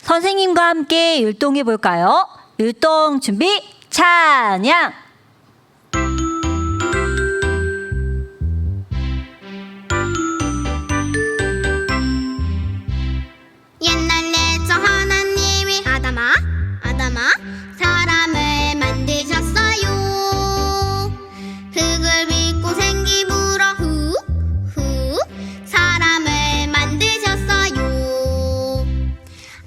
선생님과 함께 율동해 볼까요? 율동 준비, 찬양! 옛날에 저 하나님이 아담아 사람을 만드셨어요. 흙을 빚고 생기부러 후 사람을 만드셨어요.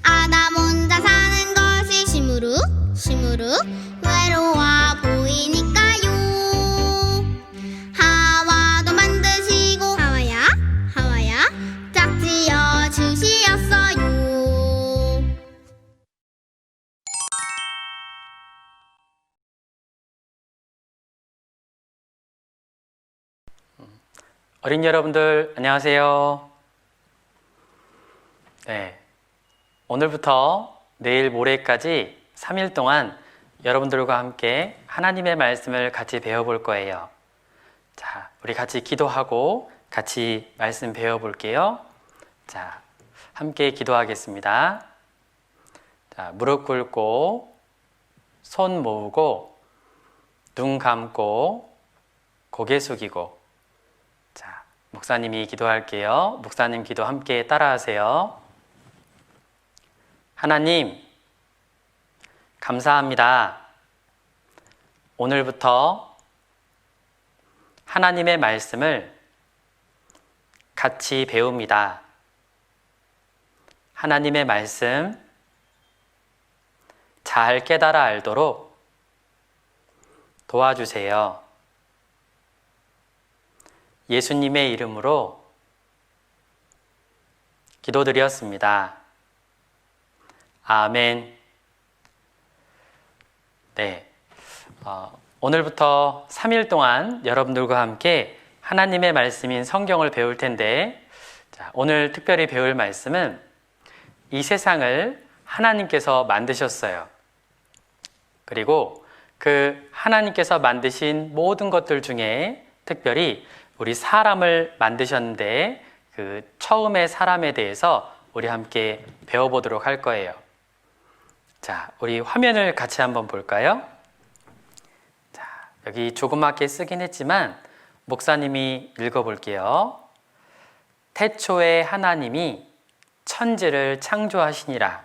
아담 혼자 사는 것이 시무룩 외로워 보이니까요. 하와도 만드시고 하와야 짝지어 주시었어요. 어린이 여러분들 안녕하세요. 네, 오늘부터 내일 모레까지 3일 동안 여러분들과 함께 하나님의 말씀을 같이 배워볼 거예요. 자, 우리 같이 기도하고 같이 말씀 배워볼게요. 자, 함께 기도하겠습니다. 자, 무릎 꿇고 손 모으고 눈 감고 고개 숙이고, 자, 목사님이 기도할게요. 목사님 기도 함께 따라하세요. 하나님, 감사합니다. 오늘부터 하나님의 말씀을 같이 배웁니다. 하나님의 말씀 잘 깨달아 알도록 도와주세요. 예수님의 이름으로 기도드렸습니다. 아멘. 네, 오늘부터 3일 동안 여러분들과 함께 하나님의 말씀인 성경을 배울 텐데, 자, 오늘 특별히 배울 말씀은 이 세상을 하나님께서 만드셨어요. 그리고 그 하나님께서 만드신 모든 것들 중에 특별히 우리 사람을 만드셨는데, 그 처음의 사람에 대해서 우리 함께 배워보도록 할 거예요. 자, 우리 화면을 같이 한번 볼까요? 자, 여기 조그맣게 쓰긴 했지만 목사님이 읽어볼게요. 태초에 하나님이 천지를 창조하시니라.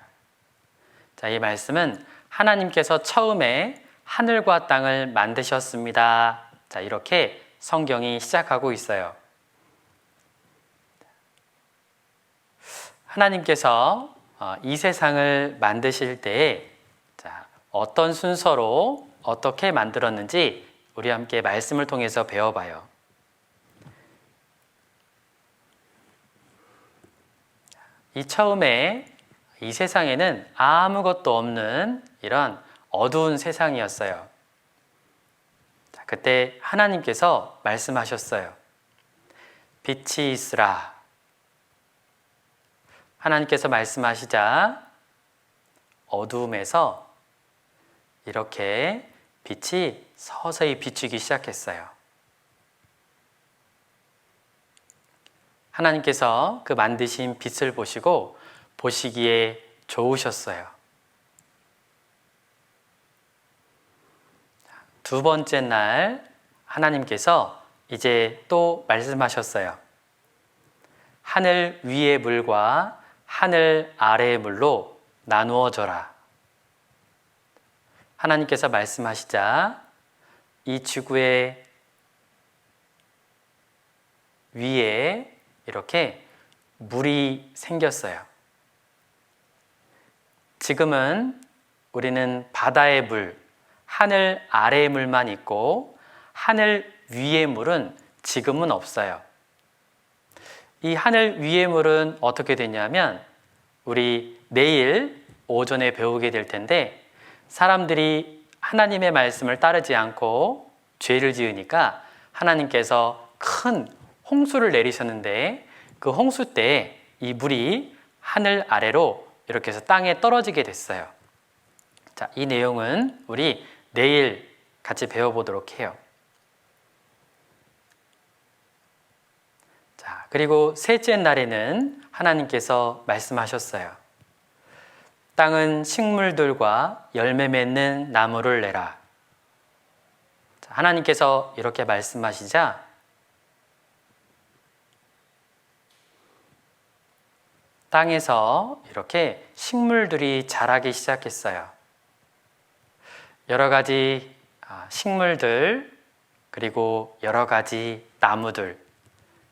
자, 이 말씀은 하나님께서 처음에 하늘과 땅을 만드셨습니다. 자, 이렇게 성경이 시작하고 있어요. 하나님께서 이 세상을 만드실 때에, 자, 어떤 순서로 어떻게 만들었는지 우리 함께 말씀을 통해서 배워봐요. 이 처음에 이 세상에는 아무것도 없는 이런 어두운 세상이었어요. 자, 그때 하나님께서 말씀하셨어요. 빛이 있으라. 하나님께서 말씀하시자 어두움에서 이렇게 빛이 서서히 비추기 시작했어요. 하나님께서 그 만드신 빛을 보시고 보시기에 좋으셨어요. 두 번째 날 하나님께서 이제 또 말씀하셨어요. 하늘 위의 물과 하늘 아래의 물로 나누어져라. 하나님께서 말씀하시자 이 지구의 위에 이렇게 물이 생겼어요. 지금은 우리는 바다의 물, 하늘 아래의 물만 있고 하늘 위의 물은 지금은 없어요. 이 하늘 위의 물은 어떻게 되냐면 우리 내일 오전에 배우게 될 텐데, 사람들이 하나님의 말씀을 따르지 않고 죄를 지으니까 하나님께서 큰 홍수를 내리셨는데, 그 홍수 때 이 물이 하늘 아래로 이렇게 해서 땅에 떨어지게 됐어요. 자, 이 내용은 우리 내일 같이 배워보도록 해요. 자, 그리고 셋째 날에는 하나님께서 말씀하셨어요. 땅은 식물들과 열매 맺는 나무를 내라. 하나님께서 이렇게 말씀하시자 땅에서 이렇게 식물들이 자라기 시작했어요. 여러 가지 식물들, 그리고 여러 가지 나무들,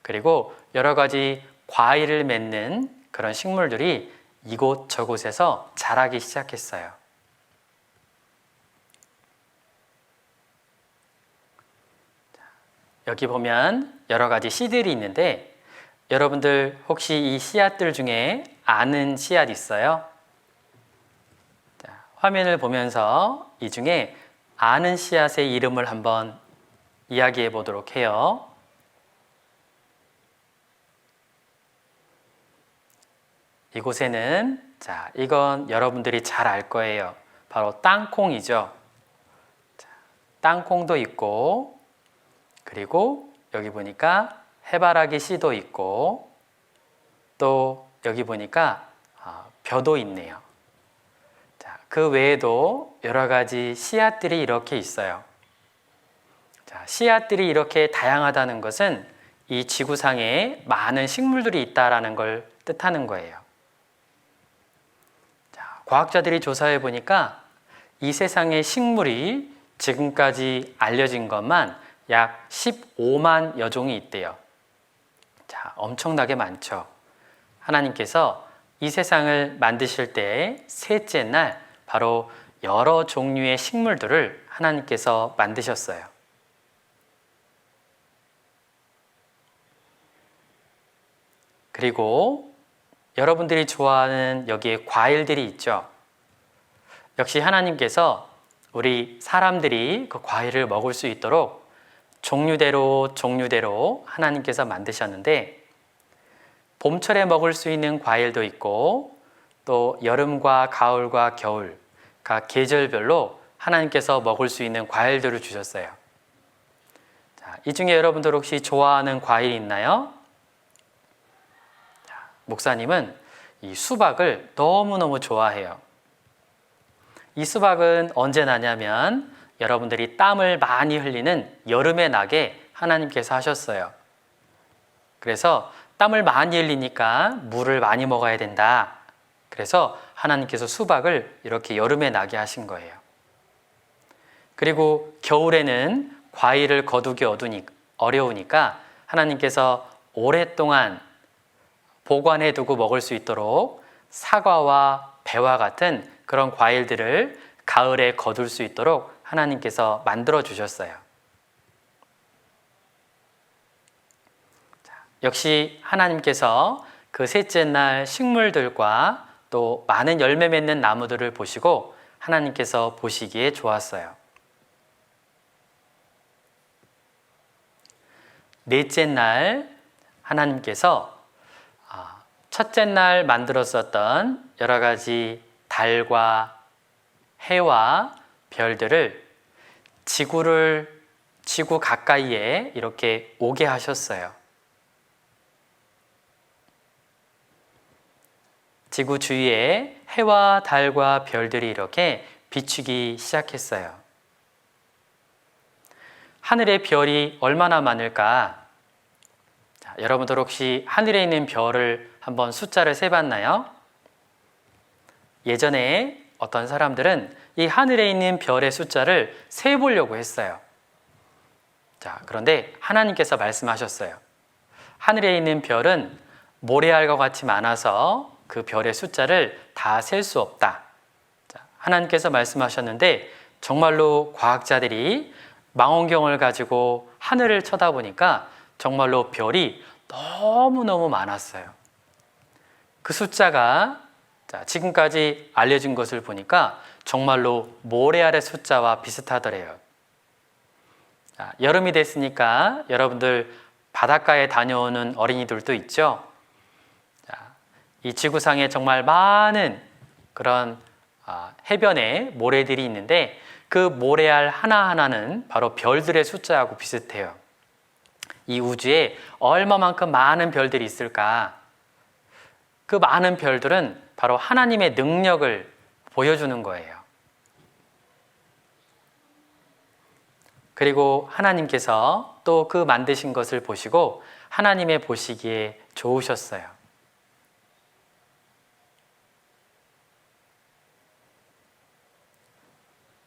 그리고 여러 가지 과일을 맺는 그런 식물들이 이곳저곳에서 자라기 시작했어요. 여기 보면 여러 가지 씨들이 있는데 여러분들 혹시 이 씨앗들 중에 아는 씨앗 있어요? 자, 화면을 보면서 이 중에 아는 씨앗의 이름을 한번 이야기해 보도록 해요. 이곳에는 이건 여러분들이 잘 알 거예요. 바로 땅콩이죠. 자, 땅콩도 있고, 그리고 여기 보니까 해바라기 씨도 있고, 또 여기 보니까 벼도 있네요. 자, 그 외에도 여러 가지 씨앗들이 이렇게 있어요. 자, 씨앗들이 이렇게 다양하다는 것은 이 지구상에 많은 식물들이 있다는 걸 뜻하는 거예요. 자, 과학자들이 조사해 보니까 이 세상의 식물이 지금까지 알려진 것만 약 15만여 종이 있대요. 자, 엄청나게 많죠. 하나님께서 이 세상을 만드실 때 셋째 날 바로 여러 종류의 식물들을 하나님께서 만드셨어요. 그리고 여러분들이 좋아하는 여기에 과일들이 있죠. 역시 하나님께서 우리 사람들이 그 과일을 먹을 수 있도록 종류대로 하나님께서 만드셨는데 봄철에 먹을 수 있는 과일도 있고 또 여름과 가을과 겨울 각 계절별로 하나님께서 먹을 수 있는 과일들을 주셨어요. 자, 이 중에 여러분들 혹시 좋아하는 과일이 있나요? 자, 목사님은 이 수박을 너무너무 좋아해요. 이 수박은 언제 나냐면 여러분들이 땀을 많이 흘리는 여름에 나게 하나님께서 하셨어요. 그래서 땀을 많이 흘리니까 물을 많이 먹어야 된다. 그래서 하나님께서 수박을 이렇게 여름에 나게 하신 거예요. 그리고 겨울에는 과일을 거두기 어려우니까 하나님께서 오랫동안 보관해 두고 먹을 수 있도록 사과와 배와 같은 그런 과일들을 가을에 거둘 수 있도록 하나님께서 만들어 주셨어요. 역시 하나님께서 그 셋째 날 식물들과 또 많은 열매 맺는 나무들을 보시고 하나님께서 보시기에 좋았어요. 넷째 날 하나님께서 첫째 날 만들었었던 여러 가지 달과 해와 별들을 지구 가까이에 이렇게 오게 하셨어요. 지구 주위에 해와 달과 별들이 이렇게 비추기 시작했어요. 하늘의 별이 얼마나 많을까? 자, 여러분들 혹시 하늘에 있는 별을 한번 숫자를 세봤나요? 예전에 어떤 사람들은 이 하늘에 있는 별의 숫자를 세보려고 했어요. 자, 그런데 하나님께서 말씀하셨어요. 하늘에 있는 별은 모래알과 같이 많아서 그 별의 숫자를 다 셀 수 없다. 자, 하나님께서 말씀하셨는데 정말로 과학자들이 망원경을 가지고 하늘을 쳐다보니까 정말로 별이 너무너무 많았어요. 그 숫자가 지금까지 알려진 것을 보니까 정말로 모래알의 숫자와 비슷하더래요. 자, 여름이 됐으니까 여러분들 바닷가에 다녀오는 어린이들도 있죠. 자, 이 지구상에 정말 많은 그런 해변에 모래들이 있는데 그 모래알 하나하나는 바로 별들의 숫자하고 비슷해요. 이 우주에 얼마만큼 많은 별들이 있을까? 그 많은 별들은 바로 하나님의 능력을 보여주는 거예요. 그리고 하나님께서 또 그 만드신 것을 보시고 하나님의 보시기에 좋으셨어요.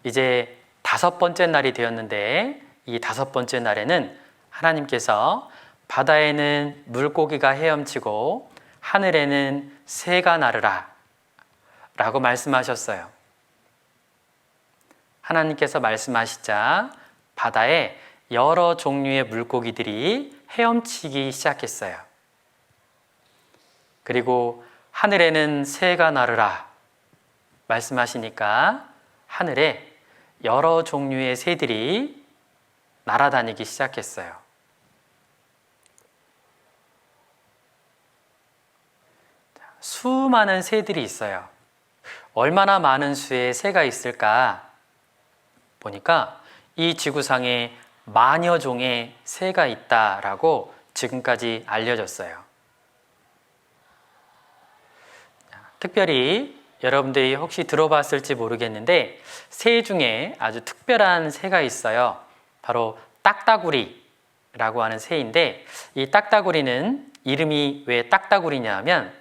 이제 5번째 날이 되었는데 이 5번째 날에는 하나님께서 바다에는 물고기가 헤엄치고 하늘에는 새가 나르라 라고 말씀하셨어요. 하나님께서 말씀하시자 바다에 여러 종류의 물고기들이 헤엄치기 시작했어요. 그리고 하늘에는 새가 나르라 말씀하시니까 하늘에 여러 종류의 새들이 날아다니기 시작했어요. 수많은 새들이 있어요. 얼마나 많은 수의 새가 있을까 보니까 이 지구상에 만여 종의 새가 있다라고 지금까지 알려졌어요. 특별히 여러분들이 혹시 들어봤을지 모르겠는데 새 중에 아주 특별한 새가 있어요. 바로 딱따구리라고 하는 새인데 이 딱따구리는 이름이 왜 딱따구리냐 하면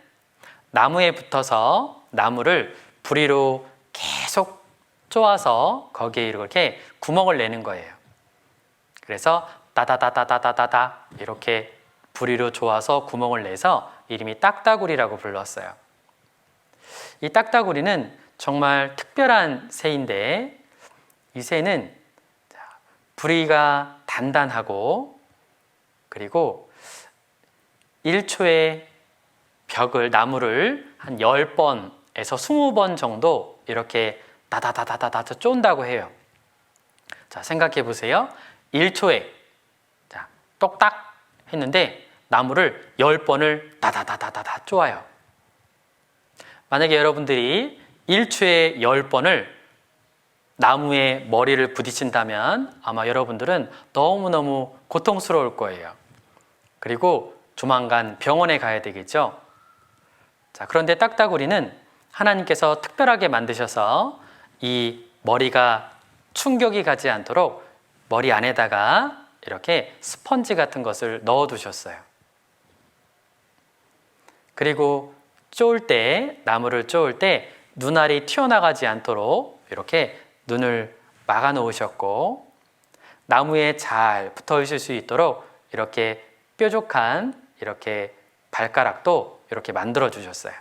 나무에 붙어서 나무를 부리로 계속 쪼아서 거기에 이렇게 구멍을 내는 거예요. 그래서 따다다다다다다 이렇게 부리로 쪼아서 구멍을 내서 이름이 딱따구리라고 불렀어요. 이 딱따구리는 정말 특별한 새인데 이 새는 부리가 단단하고 그리고 1초에 나무를 한 10번에서 20번 정도 이렇게 다다다다다다 쫀다고 해요. 자, 생각해 보세요. 1초에 똑딱 했는데 나무를 10번을 다다다다다 쪼아요. 만약에 여러분들이 1초에 10번을 나무에 머리를 부딪힌다면 아마 여러분들은 너무너무 고통스러울 거예요. 그리고 조만간 병원에 가야 되겠죠. 자, 그런데 딱따구리는 하나님께서 특별하게 만드셔서 이 머리가 충격이 가지 않도록 머리 안에다가 이렇게 스펀지 같은 것을 넣어 두셨어요. 그리고 나무를 쪼을 때 눈알이 튀어나가지 않도록 이렇게 눈을 막아 놓으셨고 나무에 잘 붙어 있을 수 있도록 이렇게 뾰족한 이렇게 발가락도 이렇게 만들어 주셨어요.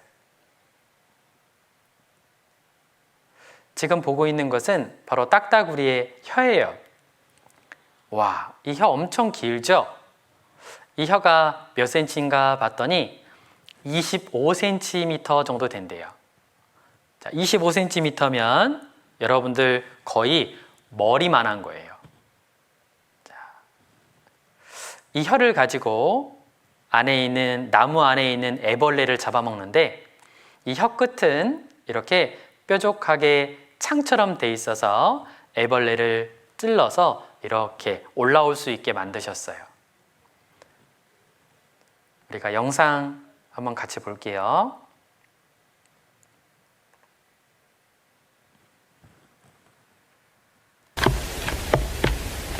지금 보고 있는 것은 바로 딱따구리의 혀예요. 와, 이 혀 엄청 길죠? 이 혀가 몇 센치인가 봤더니 25cm 정도 된대요. 자, 25cm면 여러분들 거의 머리만한 거예요. 자, 이 혀를 가지고 나무 안에 있는 애벌레를 잡아먹는데 이 혀 끝은 이렇게 뾰족하게 창처럼 돼 있어서 애벌레를 찔러서 이렇게 올라올 수 있게 만드셨어요. 우리가 영상 한번 같이 볼게요.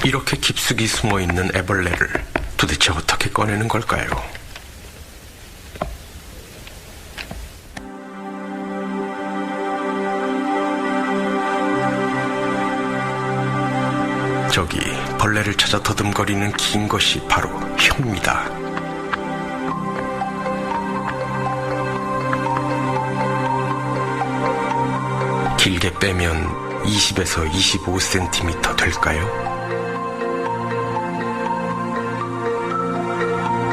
이렇게 깊숙이 숨어있는 애벌레를 도대체 어떻게 꺼내는 걸까요? 저기 벌레를 찾아 더듬거리는 긴 것이 바로 혀입니다. 길게 빼면 20에서 25cm 될까요?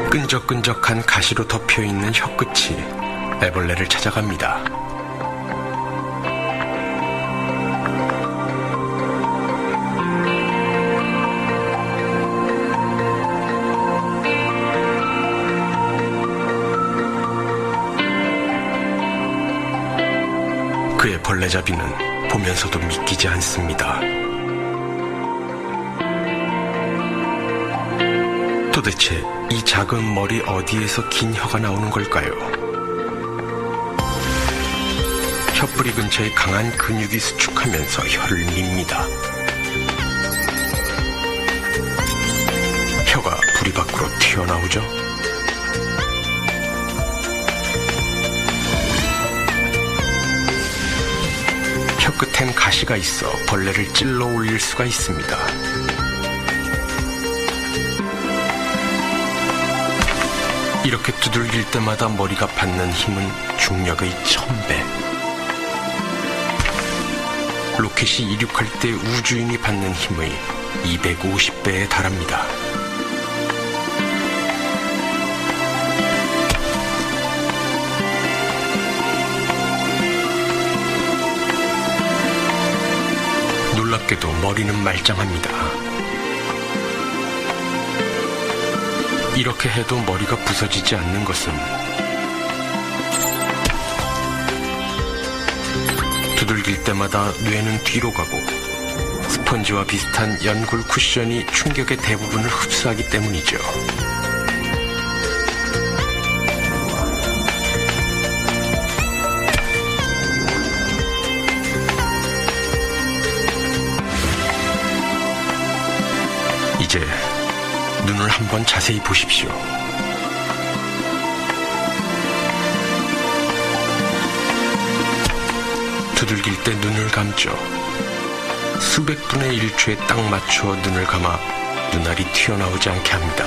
끈적끈적한 가시로 덮여있는 혀끝이 애벌레를 찾아갑니다. 그의 벌레잡이는 보면서도 믿기지 않습니다. 도대체 이 작은 머리 어디에서 긴 혀가 나오는 걸까요? 혀뿌리 근처에 강한 근육이 수축하면서 혀를 밉니다. 혀가 부리 밖으로 튀어나오죠. 혀 끝엔 가시가 있어 벌레를 찔러 올릴 수가 있습니다. 이렇게 두들길 때마다 머리가 받는 힘은 중력의 1000배. 로켓이 이륙할 때 우주인이 받는 힘의 250배에 달합니다. 놀랍게도 머리는 말짱합니다. 이렇게 해도 머리가 부서지지 않는 것은 두들길 때마다 뇌는 뒤로 가고 스펀지와 비슷한 연골 쿠션이 충격의 대부분을 흡수하기 때문이죠. 이제 눈을 한번 자세히 보십시오. 두들길 때 눈을 감죠. 수백 분의 1초에 딱 맞춰 눈을 감아 눈알이 튀어나오지 않게 합니다.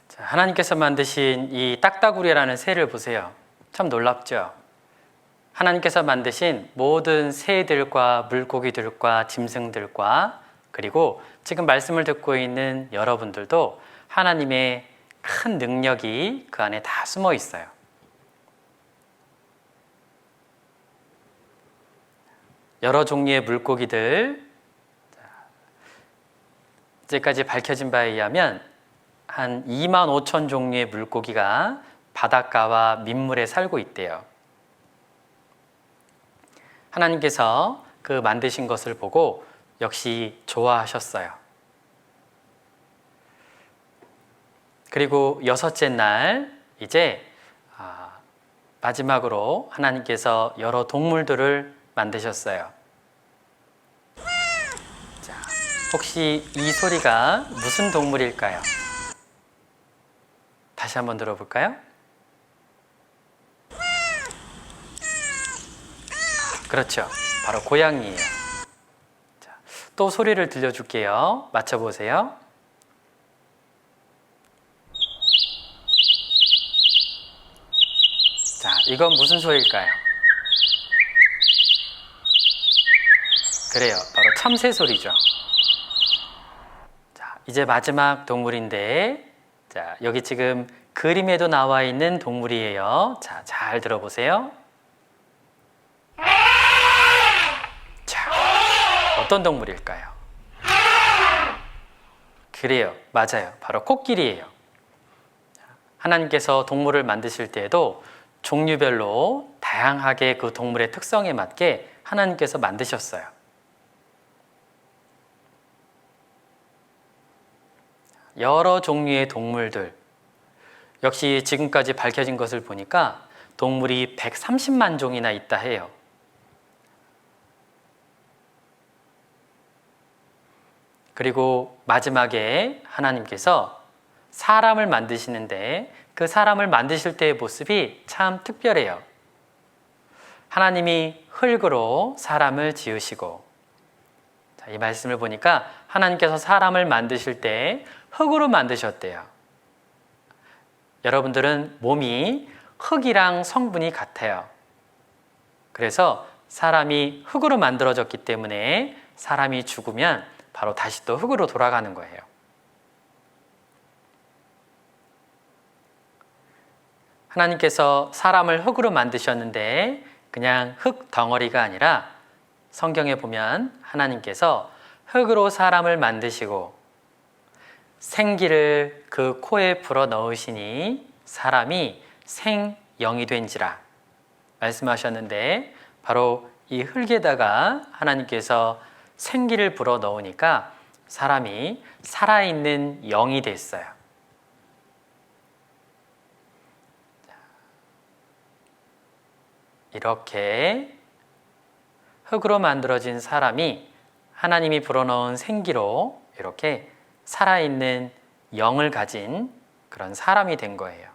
자, 하나님께서 만드신 이 딱따구리라는 새를 보세요. 참 놀랍죠? 하나님께서 만드신 모든 새들과 물고기들과 짐승들과 그리고 지금 말씀을 듣고 있는 여러분들도 하나님의 큰 능력이 그 안에 다 숨어 있어요. 여러 종류의 물고기들, 이제까지 밝혀진 바에 의하면 한 25,000 종류의 물고기가 바닷가와 민물에 살고 있대요. 하나님께서 그 만드신 것을 보고 역시 좋아하셨어요. 그리고 6째 날 이제 마지막으로 하나님께서 여러 동물들을 만드셨어요. 자, 혹시 이 소리가 무슨 동물일까요? 다시 한번 들어볼까요? 그렇죠. 바로 고양이에요. 자, 또 소리를 들려줄게요. 맞춰보세요. 자, 이건 무슨 소리일까요? 그래요. 바로 참새 소리죠. 자, 이제 마지막 동물인데, 자, 여기 지금 그림에도 나와 있는 동물이에요. 자, 잘 들어보세요. 자, 어떤 동물일까요? 그래요. 맞아요. 바로 코끼리예요. 하나님께서 동물을 만드실 때에도 종류별로 다양하게 그 동물의 특성에 맞게 하나님께서 만드셨어요. 여러 종류의 동물들, 역시 지금까지 밝혀진 것을 보니까 동물이 130만 종이나 있다 해요. 그리고 마지막에 하나님께서 사람을 만드시는데 그 사람을 만드실 때의 모습이 참 특별해요. 하나님이 흙으로 사람을 지으시고, 자, 이 말씀을 보니까 하나님께서 사람을 만드실 때 흙으로 만드셨대요. 여러분들은 몸이 흙이랑 성분이 같아요. 그래서 사람이 흙으로 만들어졌기 때문에 사람이 죽으면 바로 다시 또 흙으로 돌아가는 거예요. 하나님께서 사람을 흙으로 만드셨는데 그냥 흙 덩어리가 아니라 성경에 보면 하나님께서 흙으로 사람을 만드시고 생기를 그 코에 불어 넣으시니 사람이 생영이 된지라 말씀하셨는데, 바로 이 흙에다가 하나님께서 생기를 불어 넣으니까 사람이 살아있는 영이 됐어요. 이렇게 흙으로 만들어진 사람이 하나님이 불어넣은 생기로 이렇게 살아있는 영을 가진 그런 사람이 된 거예요.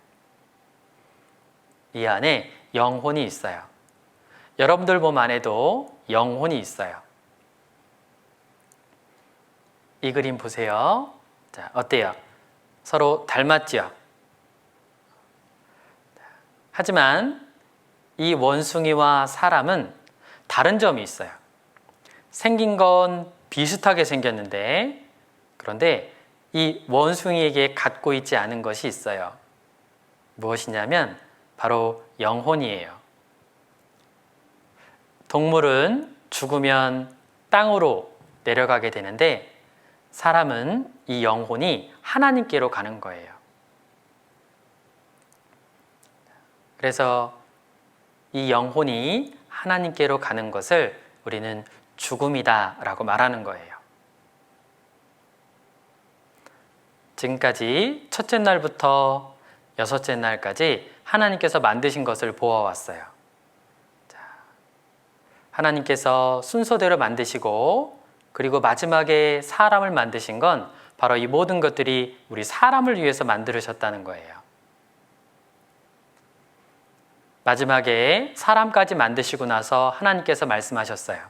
이 안에 영혼이 있어요. 여러분들 몸 안에도 영혼이 있어요. 이 그림 보세요. 자, 어때요? 서로 닮았죠? 하지만 이 원숭이와 사람은 다른 점이 있어요. 생긴 건 비슷하게 생겼는데, 그런데 이 원숭이에게 갖고 있지 않은 것이 있어요. 무엇이냐면 바로 영혼이에요. 동물은 죽으면 땅으로 내려가게 되는데, 사람은 이 영혼이 하나님께로 가는 거예요. 그래서 이 영혼이 하나님께로 가는 것을 우리는 죽음이다 라고 말하는 거예요. 지금까지 첫째 날부터 여섯째 날까지 하나님께서 만드신 것을 보아왔어요. 하나님께서 순서대로 만드시고, 그리고 마지막에 사람을 만드신 건 바로 이 모든 것들이 우리 사람을 위해서 만들으셨다는 거예요. 마지막에 사람까지 만드시고 나서 하나님께서 말씀하셨어요.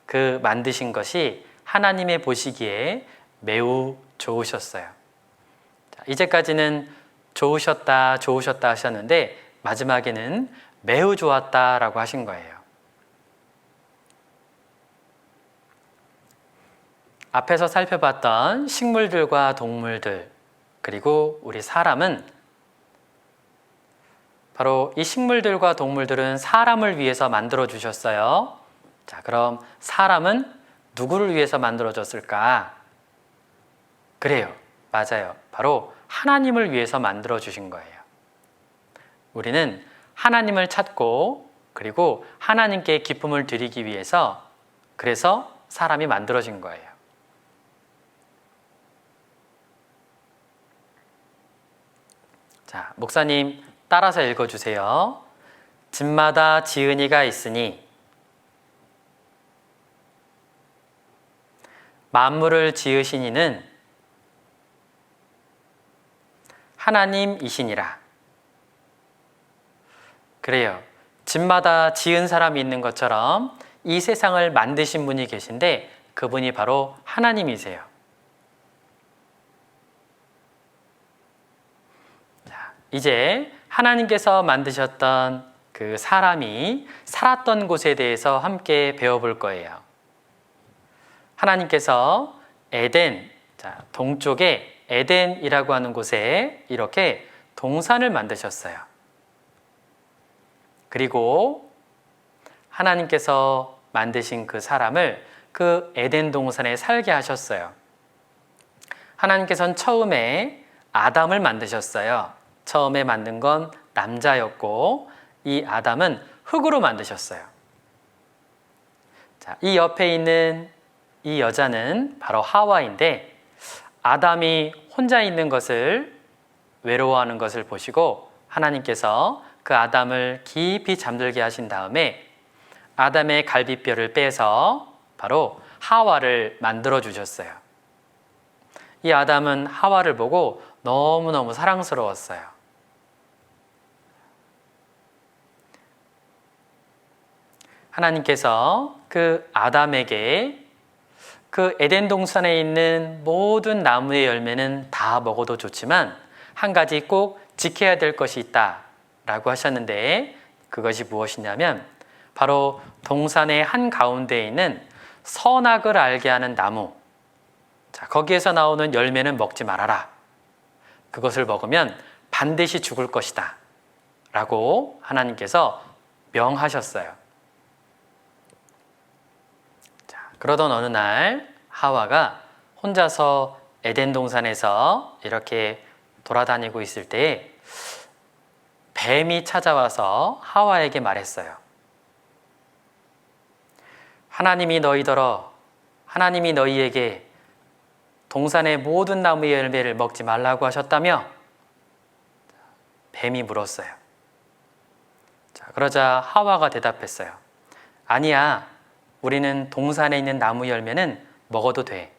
그 만드신 것이 하나님의 보시기에 매우 좋으셨어요. 이제까지는 좋으셨다 하셨는데, 마지막에는 매우 좋았다라고 하신 거예요. 앞에서 살펴봤던 식물들과 동물들, 그리고 우리 사람은 바로 이 식물들과 동물들은 사람을 위해서 만들어 주셨어요. 자, 그럼 사람은 누구를 위해서 만들어졌을까? 그래요. 맞아요. 바로 하나님을 위해서 만들어 주신 거예요. 우리는 하나님을 찾고, 그리고 하나님께 기쁨을 드리기 위해서, 그래서 사람이 만들어진 거예요. 자, 목사님 따라서 읽어주세요. 집마다 지은이가 있으니 만물을 지으신 이는 하나님이시니라. 그래요. 집마다 지은 사람이 있는 것처럼 이 세상을 만드신 분이 계신데, 그분이 바로 하나님이세요. 자, 이제 하나님께서 만드셨던 그 사람이 살았던 곳에 대해서 함께 배워볼 거예요. 하나님께서 에덴, 자, 동쪽에 에덴이라고 하는 곳에 이렇게 동산을 만드셨어요. 그리고 하나님께서 만드신 그 사람을 그 에덴 동산에 살게 하셨어요. 하나님께서는 처음에 아담을 만드셨어요. 처음에 만든 건 남자였고, 이 아담은 흙으로 만드셨어요. 자, 이 옆에 있는 이 여자는 바로 하와인데, 아담이 혼자 있는 것을, 외로워하는 것을 보시고 하나님께서 그 아담을 깊이 잠들게 하신 다음에 아담의 갈비뼈를 빼서 바로 하와를 만들어 주셨어요. 이 아담은 하와를 보고 너무너무 사랑스러웠어요. 하나님께서 그 아담에게 그 에덴 동산에 있는 모든 나무의 열매는 다 먹어도 좋지만 한 가지 꼭 지켜야 될 것이 있다 라고 하셨는데, 그것이 무엇이냐면 바로 동산의 한가운데에 있는 선악을 알게 하는 나무, 자, 거기에서 나오는 열매는 먹지 말아라. 그것을 먹으면 반드시 죽을 것이다 라고 하나님께서 명하셨어요. 자, 그러던 어느 날 하와가 혼자서 에덴 동산에서 이렇게 돌아다니고 있을 때 뱀이 찾아와서 하와에게 말했어요. 하나님이 너희에게 동산의 모든 나무의 열매를 먹지 말라고 하셨다며? 뱀이 물었어요. 자, 그러자 하와가 대답했어요. 아니야, 우리는 동산에 있는 나무 열매는 먹어도 돼.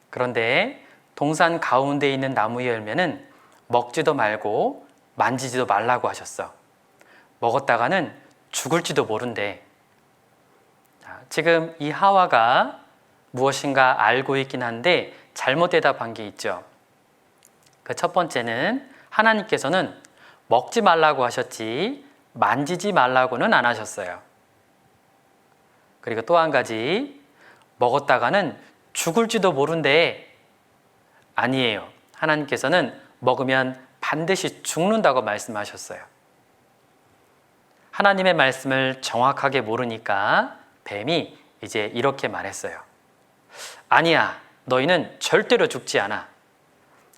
그런데 동산 가운데 있는 나무 열매는 먹지도 말고 만지지도 말라고 하셨어. 먹었다가는 죽을지도 모른대. 지금 이 하와가 무엇인가 알고 있긴 한데 잘못 대답한 게 있죠. 그 첫 번째는 하나님께서는 먹지 말라고 하셨지 만지지 말라고는 안 하셨어요. 그리고 또 한 가지, 먹었다가는 죽을지도 모른대. 아니에요. 하나님께서는 먹으면 반드시 죽는다고 말씀하셨어요. 하나님의 말씀을 정확하게 모르니까 뱀이 이제 이렇게 말했어요. 아니야, 너희는 절대로 죽지 않아.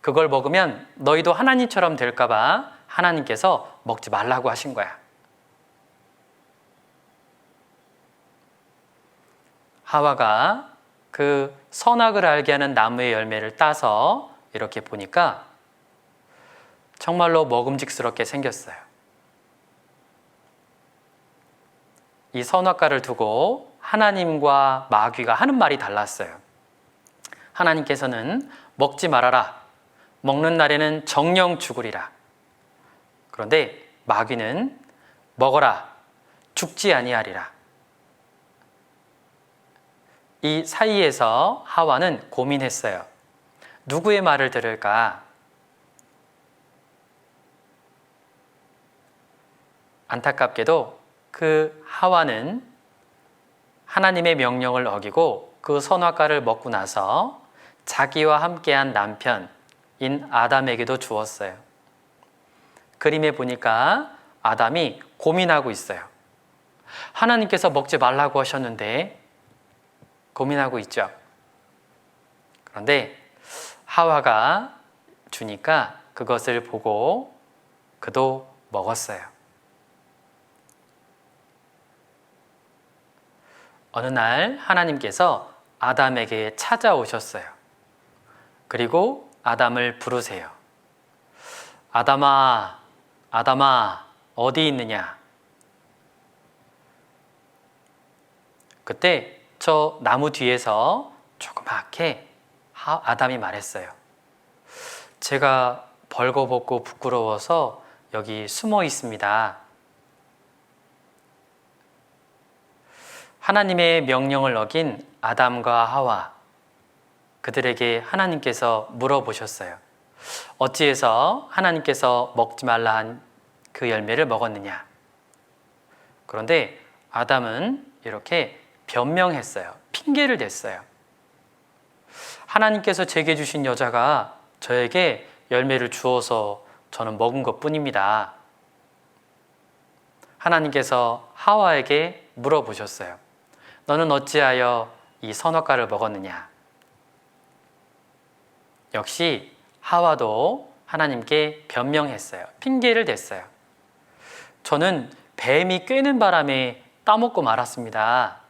그걸 먹으면 너희도 하나님처럼 될까 봐 하나님께서 먹지 말라고 하신 거야. 하와가 그 선악을 알게 하는 나무의 열매를 따서 이렇게 보니까 정말로 먹음직스럽게 생겼어요. 이 선악과를 두고 하나님과 마귀가 하는 말이 달랐어요. 하나님께서는 먹지 말아라. 먹는 날에는 정령 죽으리라. 그런데 마귀는 먹어라. 죽지 아니하리라. 이 사이에서 하와는 고민했어요. 누구의 말을 들을까? 안타깝게도 그 하와는 하나님의 명령을 어기고 그 선악과를 먹고 나서 자기와 함께한 남편인 아담에게도 주었어요. 그림에 보니까 아담이 고민하고 있어요. 하나님께서 먹지 말라고 하셨는데 고민하고 있죠. 그런데 하와가 주니까 그것을 보고 그도 먹었어요. 어느 날 하나님께서 아담에게 찾아오셨어요. 그리고 아담을 부르세요. 아담아, 아담아, 어디 있느냐? 그때 저 나무 뒤에서 조그맣게 아담이 말했어요. 제가 벌거벗고 부끄러워서 여기 숨어 있습니다. 하나님의 명령을 어긴 아담과 하와, 그들에게 하나님께서 물어보셨어요. 어찌해서 하나님께서 먹지 말라 한 그 열매를 먹었느냐? 그런데 아담은 이렇게 변명했어요. 핑계를 댔어요. 하나님께서 제게 주신 여자가 저에게 열매를 주어서 저는 먹은 것 뿐입니다. 하나님께서 하와에게 물어보셨어요. 너는 어찌하여 이 선악과를 먹었느냐? 역시 하와도 하나님께 변명했어요. 핑계를 댔어요. 저는 뱀이 꿰는 바람에 따먹고 말았습니다.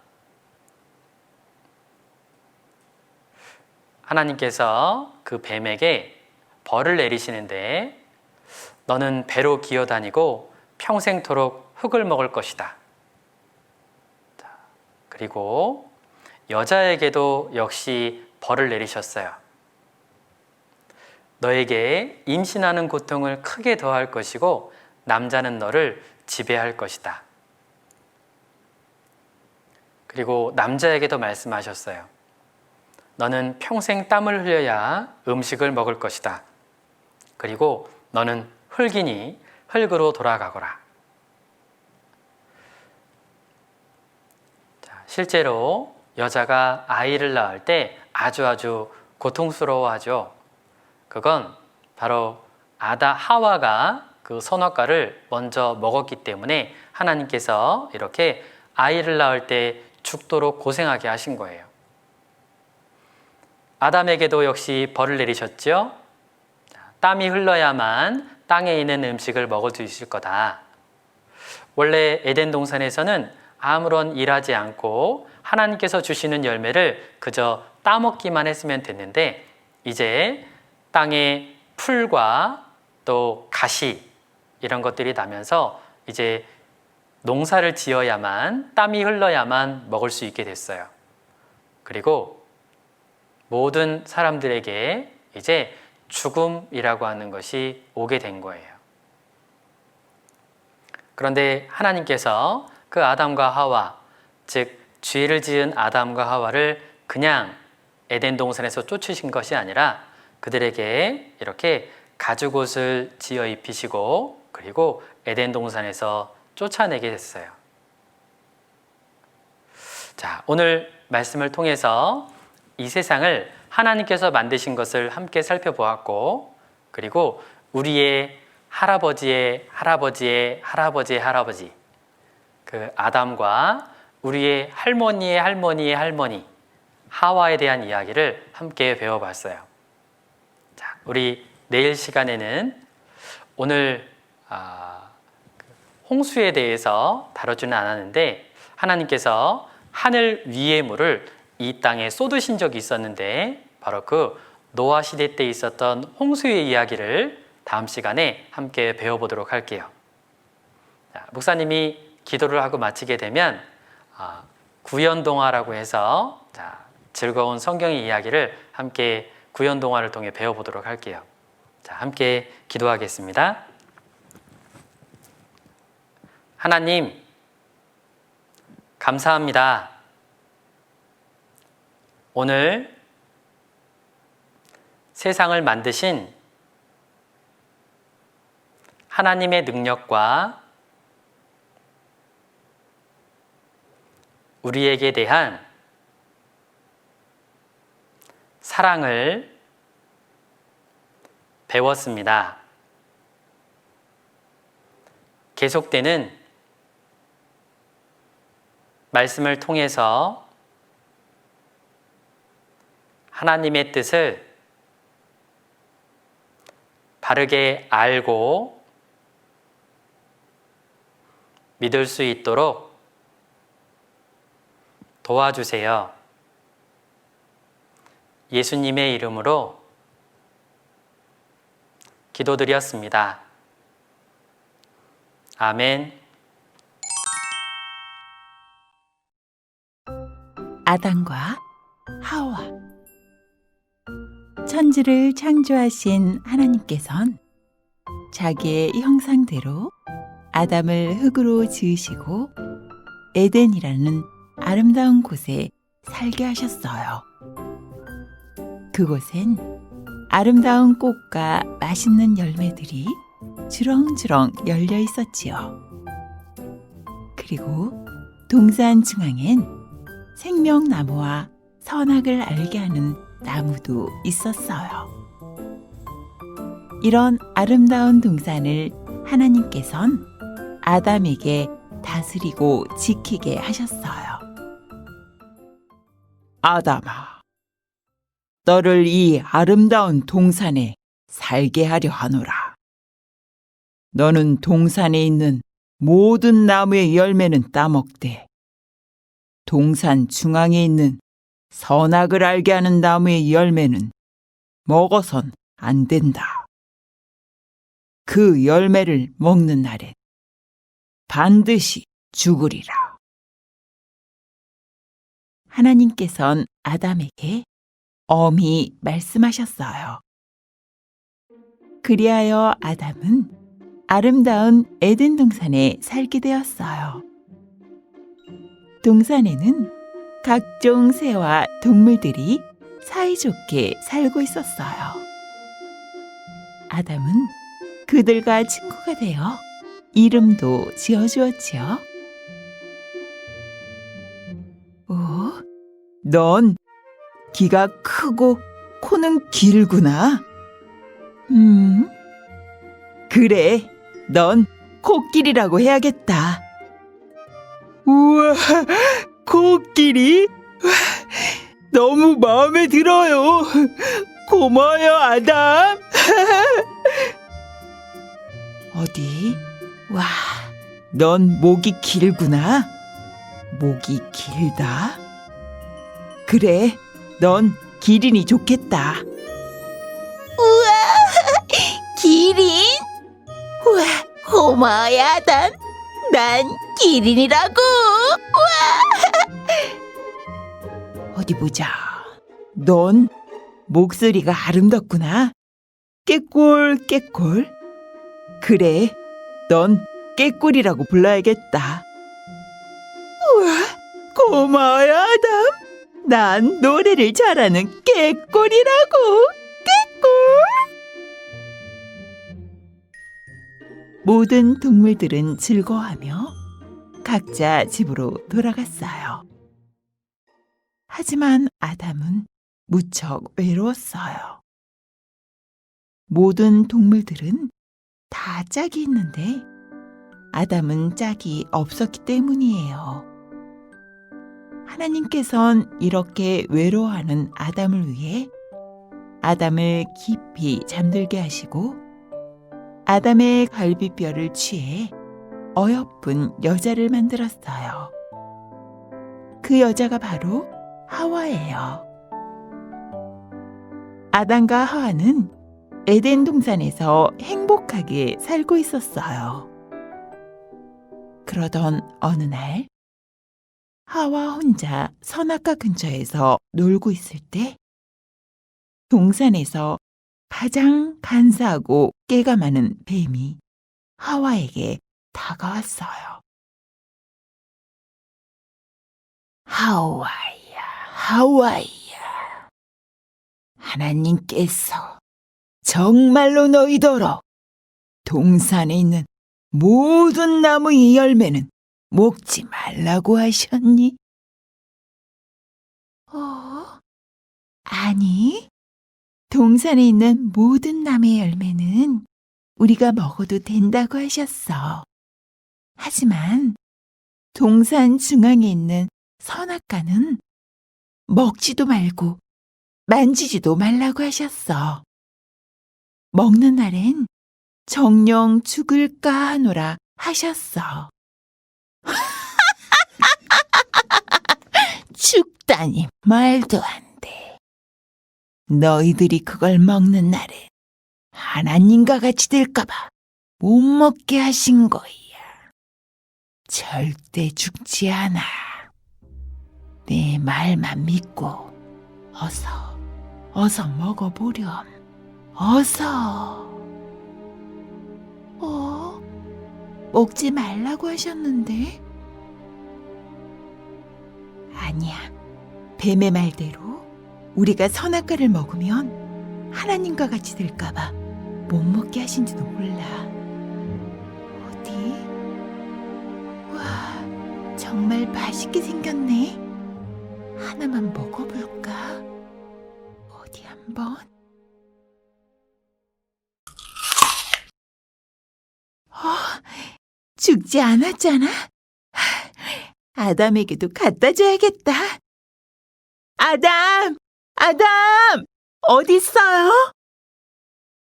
하나님께서 그 뱀에게 벌을 내리시는데 너는 배로 기어다니고 평생토록 흙을 먹을 것이다. 그리고 여자에게도 역시 벌을 내리셨어요. 너에게 임신하는 고통을 크게 더할 것이고 남자는 너를 지배할 것이다. 그리고 남자에게도 말씀하셨어요. 너는 평생 땀을 흘려야 음식을 먹을 것이다. 그리고 너는 흙이니 흙으로 돌아가거라. 실제로 여자가 아이를 낳을 때 아주 고통스러워하죠. 그건 바로 하와가 그 선악과를 먼저 먹었기 때문에 하나님께서 이렇게 아이를 낳을 때 죽도록 고생하게 하신 거예요. 아담에게도 역시 벌을 내리셨죠. 땀이 흘러야만 땅에 있는 음식을 먹을 수 있을 거다. 원래 에덴 동산에서는 아무런 일하지 않고 하나님께서 주시는 열매를 그저 따먹기만 했으면 됐는데 이제 땅에 풀과 또 가시 이런 것들이 나면서 이제 농사를 지어야만 땀이 흘러야만 먹을 수 있게 됐어요. 그리고 모든 사람들에게 이제 죽음이라고 하는 것이 오게 된 거예요. 그런데 하나님께서 그 아담과 하와, 즉 죄를 지은 아담과 하와를 그냥 에덴 동산에서 쫓으신 것이 아니라 그들에게 이렇게 가죽옷을 지어 입히시고 그리고 에덴 동산에서 쫓아내게 됐어요. 자, 오늘 말씀을 통해서 이 세상을 하나님께서 만드신 것을 함께 살펴보았고 그리고 우리의 할아버지의 할아버지의 할아버지의 할아버지 그 아담과 우리의 할머니의 할머니의 할머니 하와에 대한 이야기를 함께 배워봤어요. 자, 우리 내일 시간에는 오늘 홍수에 대해서 다루지는 않았는데 하나님께서 하늘 위의 물을 이 땅에 쏟으신 적이 있었는데 바로 그 노아 시대 때 있었던 홍수의 이야기를 다음 시간에 함께 배워보도록 할게요. 자, 목사님이 기도를 하고 마치게 되면 구연동화라고 해서 즐거운 성경의 이야기를 함께 구연동화를 통해 배워보도록 할게요. 자, 함께 기도하겠습니다. 하나님, 감사합니다. 오늘 세상을 만드신 하나님의 능력과 우리에게 대한 사랑을 배웠습니다. 계속되는 말씀을 통해서 하나님의 뜻을 바르게 알고 믿을 수 있도록 도와주세요. 예수님의 이름으로 기도드렸습니다. 아멘. 아담과 하와. 천지를 창조하신 하나님께선 자기의 형상대로 아담을 흙으로 지으시고 에덴이라는 아름다운 곳에 살게 하셨어요. 그곳엔 아름다운 꽃과 맛있는 열매들이 주렁주렁 열려 있었지요. 그리고 동산 중앙엔 생명나무와 선악을 알게 하는 나무도 있었어요. 이런 아름다운 동산을 하나님께선 아담에게 다스리고 지키게 하셨어요. 아담아, 너를 이 아름다운 동산에 살게 하려 하노라. 너는 동산에 있는 모든 나무의 열매는 따먹되 동산 중앙에 있는 선악을 알게 하는 나무의 열매는 먹어선 안 된다. 그 열매를 먹는 날엔 반드시 죽으리라. 하나님께선 아담에게 엄히 말씀하셨어요. 그리하여 아담은 아름다운 에덴 동산에 살게 되었어요. 동산에는 각종 새와 동물들이 사이좋게 살고 있었어요. 아담은 그들과 친구가 되어 이름도 지어주었지요. 오, 넌 귀가 크고 코는 길구나. 그래, 넌 코끼리라고 해야겠다. 우와, 코끼리? 너무 마음에 들어요. 고마워요, 아담. 어디? 와, 넌 목이 길구나. 목이 길다? 그래, 넌 기린이 좋겠다. 우와, 기린? 우와, 고마워, 아담. 난 기린이라고. 우와. 어디 보자. 넌 목소리가 아름답구나. 깨꿀, 깨꿀. 그래, 넌 깨꿀이라고 불러야겠다. 우와, 고마워, 아담. 난 노래를 잘하는 깨꿀이라고. 깨꿀. 모든 동물들은 즐거워하며 각자 집으로 돌아갔어요. 하지만 아담은 무척 외로웠어요. 모든 동물들은 다 짝이 있는데 아담은 짝이 없었기 때문이에요. 하나님께선 이렇게 외로워하는 아담을 위해 아담을 깊이 잠들게 하시고 아담의 갈비뼈를 취해 어여쁜 여자를 만들었어요. 그 여자가 바로 하와예요. 아담과 하와는 에덴 동산에서 행복하게 살고 있었어요. 그러던 어느 날 하와 혼자 선악과 근처에서 놀고 있을 때 동산에서 가장 간사하고 깨가 많은 뱀이 하와에게 다가왔어요. 하와야, 하와야. 하나님께서 정말로 너희더러 동산에 있는 모든 나무의 열매는 먹지 말라고 하셨니? 아니, 동산에 있는 모든 나무의 열매는 우리가 먹어도 된다고 하셨어. 하지만 동산 중앙에 있는 선악과는 먹지도 말고 만지지도 말라고 하셨어. 먹는 날엔 정령 죽을까 하노라 하셨어. 죽다니 말도 안 돼. 너희들이 그걸 먹는 날엔 하나님과 같이 될까봐 못 먹게 하신 거야. 절대 죽지 않아. 내 말만 믿고 어서 먹어보렴. 어서. 먹지 말라고 하셨는데? 아니야. 뱀의 말대로 우리가 선악과를 먹으면 하나님과 같이 될까봐 못 먹게 하신지도 몰라. 어디? 와, 정말 맛있게 생겼네. 하나만 먹어볼까? 어디 한번? 죽지 않았잖아. 아담에게도 갖다 줘야겠다. 아담! 어디 있어요?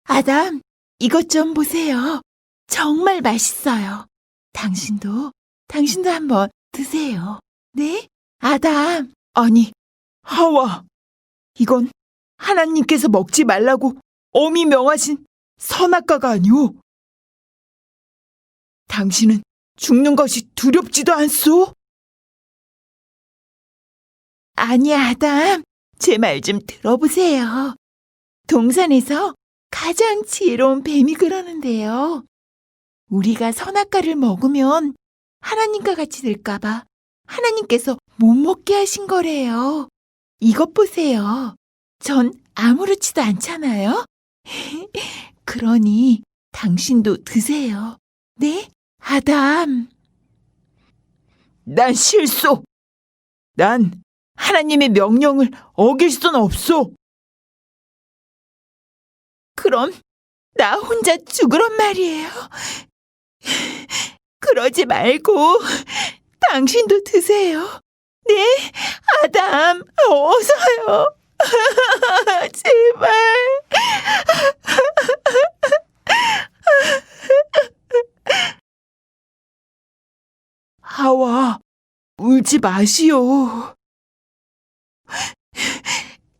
아담, 이것 좀 보세요. 정말 맛있어요. 당신도 한번 드세요. 네? 아담. 아니, 하와. 이건 하나님께서 먹지 말라고 엄히 명하신 선악과가 아니오. 당신은 죽는 것이 두렵지도 않소? 아니야, 아담. 제 말 좀 들어보세요. 동산에서 가장 지혜로운 뱀이 그러는데요. 우리가 선악과를 먹으면 하나님과 같이 될까봐 하나님께서 못 먹게 하신 거래요. 이것 보세요. 전 아무렇지도 않잖아요. 그러니 당신도 드세요. 네, 아담. 난 싫소. 난 하나님의 명령을 어길 순 없소. 그럼 나 혼자 죽으란 말이에요. 그러지 말고 당신도 드세요. 네, 아담, 어서요. 제발. 하와, 울지 마시오.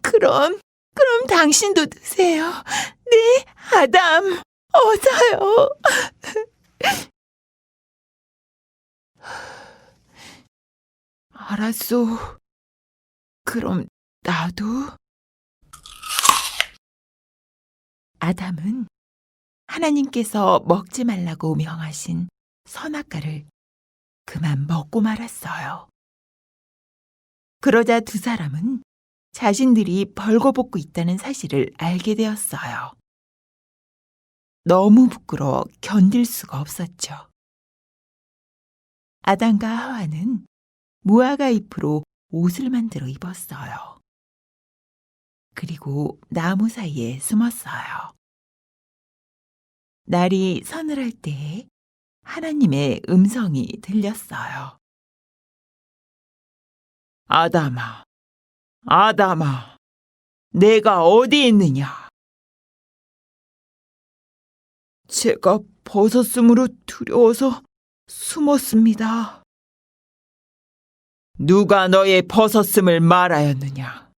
그럼 당신도 드세요. 네, 아담, 어서요. 알았소. 그럼 나도. 아담은 하나님께서 먹지 말라고 명하신 선악과를 그만 먹고 말았어요. 그러자 두 사람은 자신들이 벌거벗고 있다는 사실을 알게 되었어요. 너무 부끄러워 견딜 수가 없었죠. 아담과 하와는 무화과 잎으로 옷을 만들어 입었어요. 그리고 나무 사이에 숨었어요. 날이 서늘할 때에 하나님의 음성이 들렸어요. 아담아, 아담아, 내가 어디 있느냐? 제가 벗었으므로 두려워서 숨었습니다. 누가 너의 벗었음을 말하였느냐?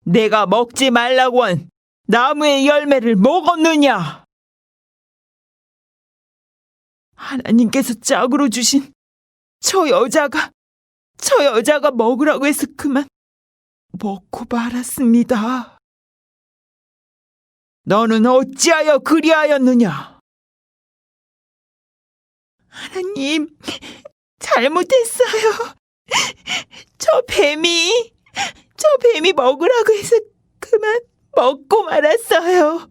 내가 먹지 말라고 한 나무의 열매를 먹었느냐? 하나님께서 짝으로 주신 저 여자가 먹으라고 해서 그만 먹고 말았습니다. 너는 어찌하여 그리하였느냐? 하나님, 잘못했어요. 저 뱀이 먹으라고 해서 그만 먹고 말았어요.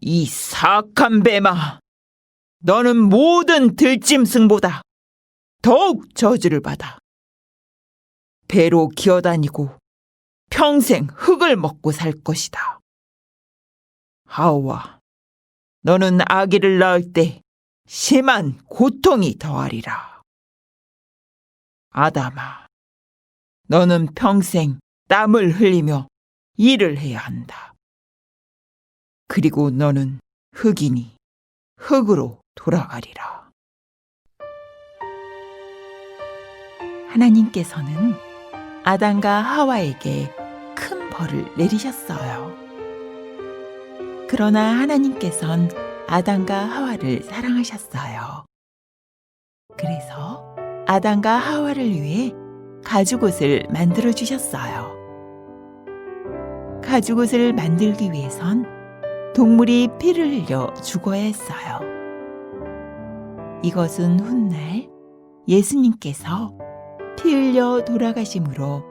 이 사악한 뱀아, 너는 모든 들짐승보다 더욱 저주를 받아 배로 기어다니고 평생 흙을 먹고 살 것이다. 하오와, 너는 아기를 낳을 때 심한 고통이 더하리라. 아담아, 너는 평생 땀을 흘리며 일을 해야 한다. 그리고 너는 흙이니 흙으로 돌아가리라. 하나님께서는 아담과 하와에게 큰 벌을 내리셨어요. 그러나 하나님께서는 아담과 하와를 사랑하셨어요. 그래서 아담과 하와를 위해 가죽옷을 만들어 주셨어요. 가죽옷을 만들기 위해선 동물이 피를 흘려 죽어야 했어요. 이것은 훗날 예수님께서 피 흘려 돌아가심으로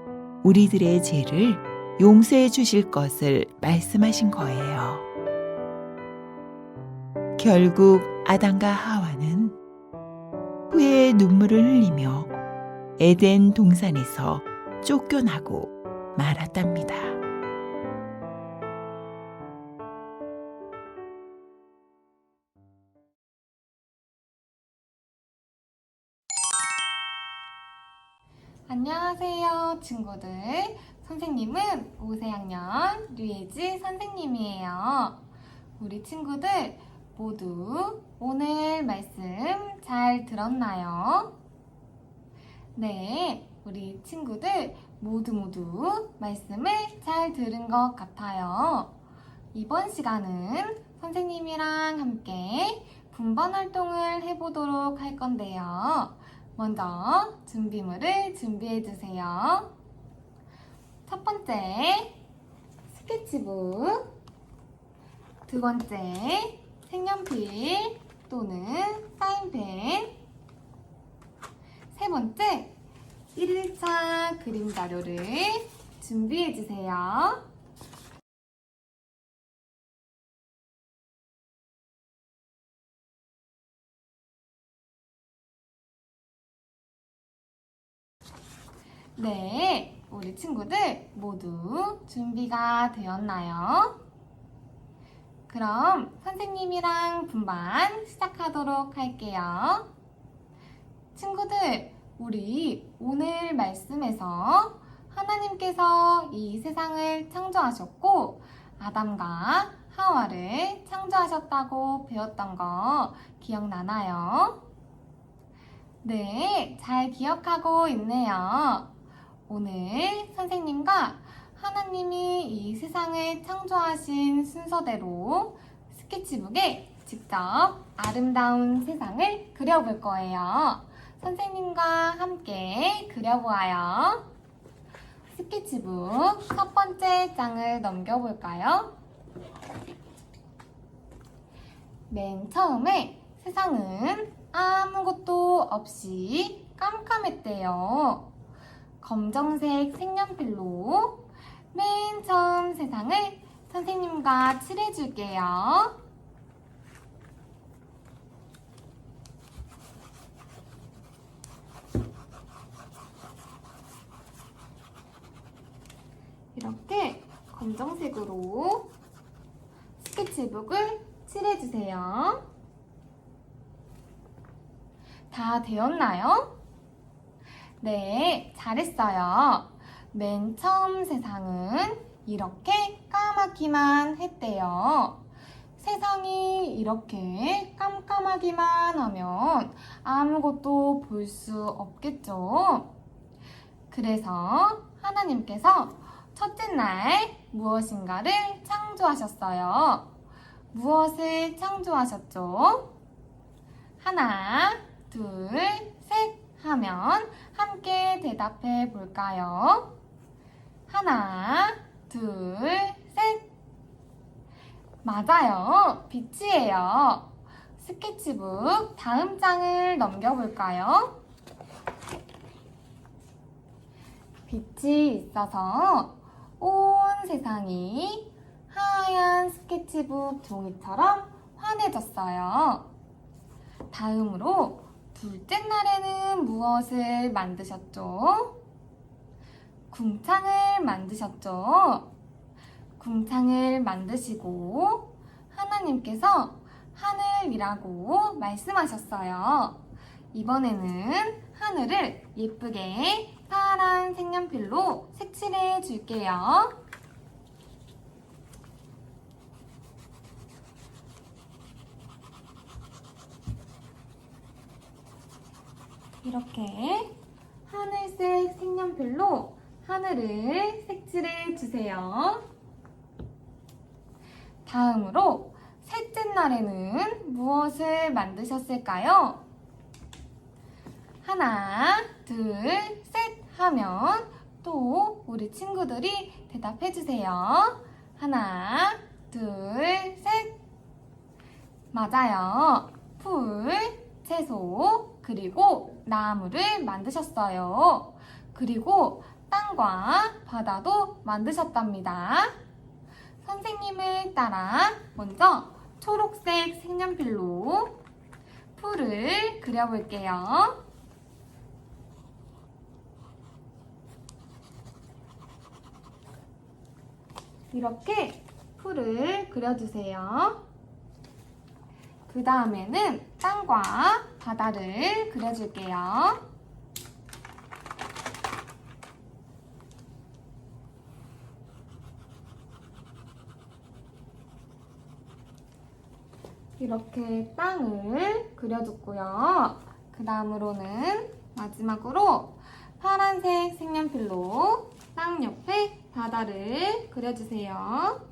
우리들의 죄를 용서해 주실 것을 말씀하신 거예요. 결국 아담과 하와는 후회의 눈물을 흘리며 에덴 동산에서 쫓겨나고 말았답니다. 안녕하세요, 친구들. 선생님은 5세학년 류예지 선생님이에요. 우리 친구들 모두 오늘 말씀 잘 들었나요? 네, 우리 친구들 모두 말씀을 잘 들은 것 같아요. 이번 시간은 선생님이랑 함께 분번 활동을 해보도록 할 건데요. 먼저 준비물을 준비해주세요. 첫 번째, 스케치북. 두 번째, 색연필 또는 사인펜. 세 번째, 1일차 그림 자료를 준비해주세요. 네, 우리 친구들 모두 준비가 되었나요? 그럼 선생님이랑 분반 시작하도록 할게요. 친구들, 우리 오늘 말씀에서 하나님께서 이 세상을 창조하셨고 아담과 하와를 창조하셨다고 배웠던 거 기억나나요? 네, 잘 기억하고 있네요. 오늘 선생님과 하나님이 이 세상을 창조하신 순서대로 스케치북에 직접 아름다운 세상을 그려볼 거예요. 선생님과 함께 그려보아요. 스케치북 첫 번째 장을 넘겨볼까요? 맨 처음에 세상은 아무것도 없이 깜깜했대요. 검정색 색연필로 맨 처음 세상을 선생님과 칠해줄게요. 이렇게 검정색으로 스케치북을 칠해주세요. 다 되었나요? 네, 잘했어요. 맨 처음 세상은 이렇게 까맣기만 했대요. 세상이 이렇게 깜깜하기만 하면 아무것도 볼 수 없겠죠. 그래서 하나님께서 첫째 날 무엇인가를 창조하셨어요. 무엇을 창조하셨죠? 하나, 둘, 셋 하면 함께 대답해 볼까요? 하나, 둘, 셋. 맞아요. 빛이에요. 스케치북 다음 장을 넘겨볼까요? 빛이 있어서 온 세상이 하얀 스케치북 종이처럼 환해졌어요. 다음으로 둘째 날에는 무엇을 만드셨죠? 궁창을 만드셨죠? 궁창을 만드시고 하나님께서 하늘이라고 말씀하셨어요. 이번에는 하늘을 예쁘게 파란 색연필로 색칠해 줄게요. 이렇게 하늘색 색연필로 하늘을 색칠해 주세요. 다음으로 셋째 날에는 무엇을 만드셨을까요? 하나, 둘, 셋 하면 또 우리 친구들이 대답해 주세요. 하나, 둘, 셋. 맞아요. 풀, 채소, 그리고 나무를 만드셨어요. 그리고 땅과 바다도 만드셨답니다. 선생님을 따라 먼저 초록색 색연필로 풀을 그려볼게요. 이렇게 풀을 그려주세요. 그 다음에는 땅과 바다를 그려줄게요. 이렇게 땅을 그려줬고요. 그 다음으로는 마지막으로 파란색 색연필로 땅 옆에 바다를 그려주세요.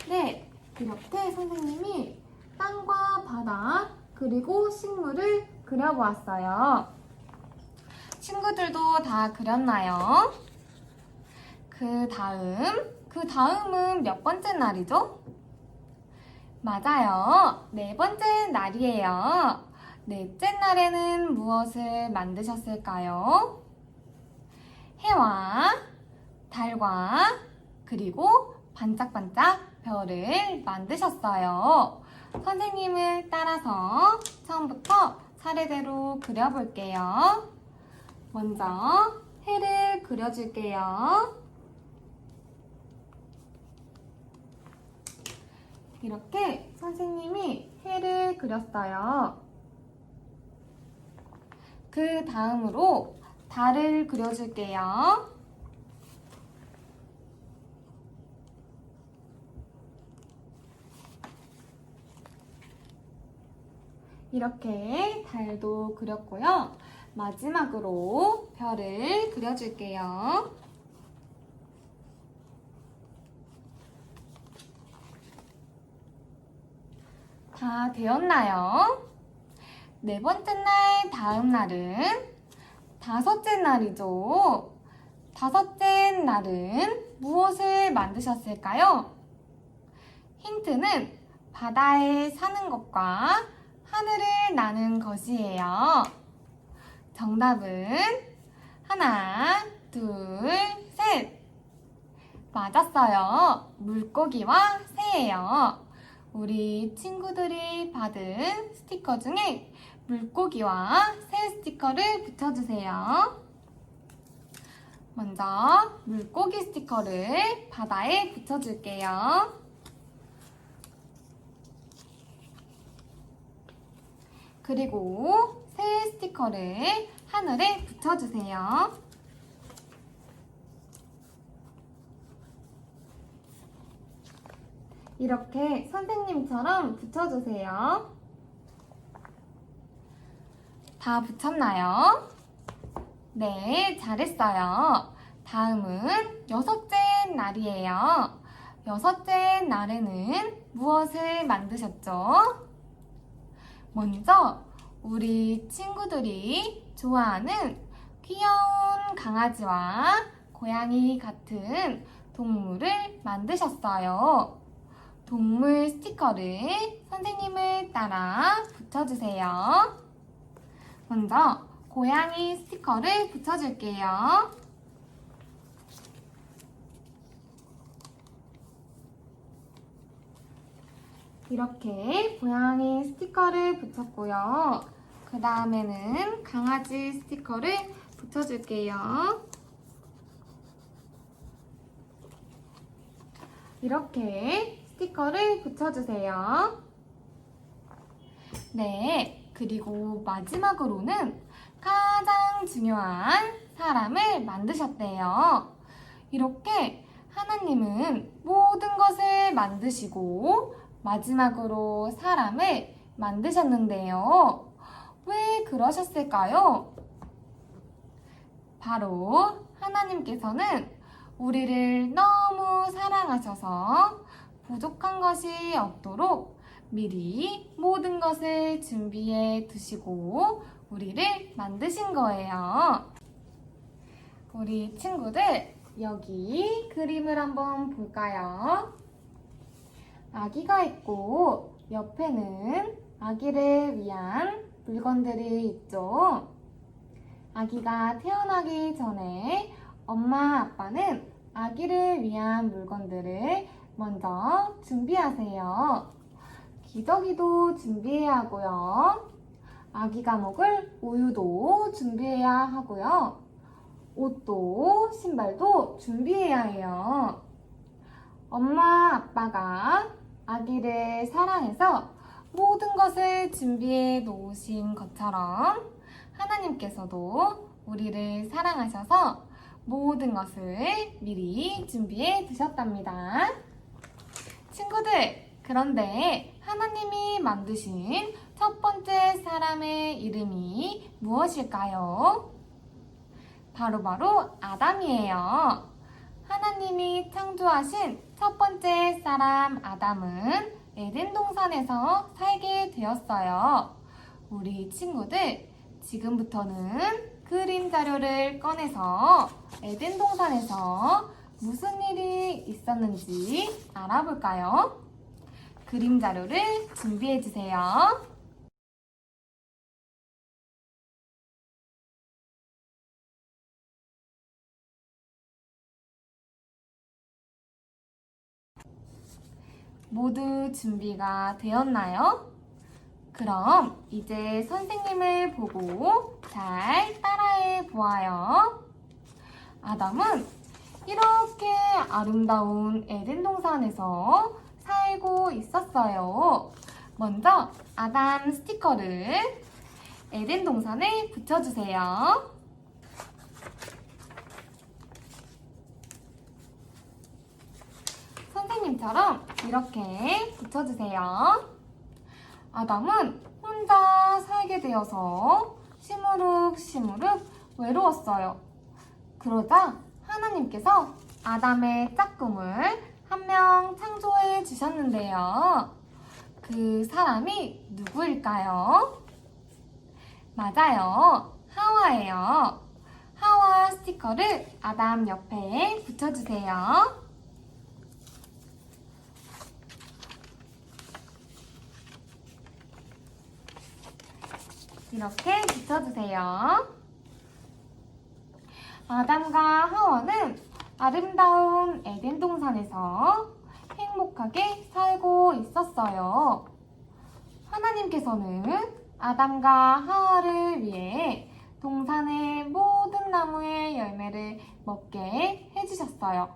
네, 이렇게 선생님이 땅과 바다 그리고 식물을 그려보았어요. 친구들도 다 그렸나요? 그 다음은 몇 번째 날이죠? 맞아요. 네 번째 날이에요. 넷째 날에는 무엇을 만드셨을까요? 해와 달과 그리고 반짝반짝 별을 만드셨어요. 선생님을 따라서 처음부터 차례대로 그려볼게요. 먼저 해를 그려줄게요. 이렇게 선생님이 해를 그렸어요. 그 다음으로 달을 그려줄게요. 이렇게 달도 그렸고요. 마지막으로 별을 그려줄게요. 다 되었나요? 네 번째 날 다음 날은 다섯째 날이죠. 다섯째 날은 무엇을 만드셨을까요? 힌트는 바다에 사는 것과 하늘을 나는 것이에요. 정답은 하나, 둘, 셋. 맞았어요. 물고기와 새예요. 우리 친구들이 받은 스티커 중에 물고기와 새 스티커를 붙여주세요. 먼저 물고기 스티커를 바다에 붙여줄게요. 그리고 새 스티커를 하늘에 붙여주세요. 이렇게 선생님처럼 붙여주세요. 다 붙였나요? 네, 잘했어요. 다음은 여섯째 날이에요. 여섯째 날에는 무엇을 만드셨죠? 먼저 우리 친구들이 좋아하는 귀여운 강아지와 고양이 같은 동물을 만드셨어요. 동물 스티커를 선생님을 따라 붙여주세요. 먼저 고양이 스티커를 붙여줄게요. 이렇게 고양이 스티커를 붙였고요. 그 다음에는 강아지 스티커를 붙여줄게요. 이렇게 스티커를 붙여주세요. 네, 그리고 마지막으로는 가장 중요한 사람을 만드셨대요. 이렇게 하나님은 모든 것을 만드시고 마지막으로 사람을 만드셨는데요. 왜 그러셨을까요? 바로 하나님께서는 우리를 너무 사랑하셔서 부족한 것이 없도록 미리 모든 것을 준비해 두시고 우리를 만드신 거예요. 우리 친구들, 여기 그림을 한번 볼까요? 아기가 있고 옆에는 아기를 위한 물건들이 있죠. 아기가 태어나기 전에 엄마 아빠는 아기를 위한 물건들을 먼저 준비하세요. 기저귀도 준비해야 하고요. 아기가 먹을 우유도 준비해야 하고요. 옷도 신발도 준비해야 해요. 엄마 아빠가 아기를 사랑해서 모든 것을 준비해 놓으신 것처럼 하나님께서도 우리를 사랑하셔서 모든 것을 미리 준비해 두셨답니다. 친구들, 그런데 하나님이 만드신 첫 번째 사람의 이름이 무엇일까요? 바로 아담이에요. 하나님이 창조하신 첫 번째 사람 아담은 에덴 동산에서 살게 되었어요. 우리 친구들, 지금부터는 그림 자료를 꺼내서 에덴 동산에서 무슨 일이 있었는지 알아볼까요? 그림 자료를 준비해 주세요. 모두 준비가 되었나요? 그럼 이제 선생님을 보고 잘 따라해 보아요. 아담은 이렇게 아름다운 에덴 동산에서 살고 있었어요. 먼저 아담 스티커를 에덴 동산에 붙여주세요. 선생님처럼 이렇게 붙여주세요. 아담은 혼자 살게 되어서 시무룩 외로웠어요. 그러자 하나님께서 아담의 짝꿍을 한 명 창조해 주셨는데요. 그 사람이 누구일까요? 맞아요. 하와예요. 하와 스티커를 아담 옆에 붙여주세요. 이렇게 붙여주세요. 아담과 하와는 아름다운 에덴 동산에서 행복하게 살고 있었어요. 하나님께서는 아담과 하와를 위해 동산의 모든 나무의 열매를 먹게 해주셨어요.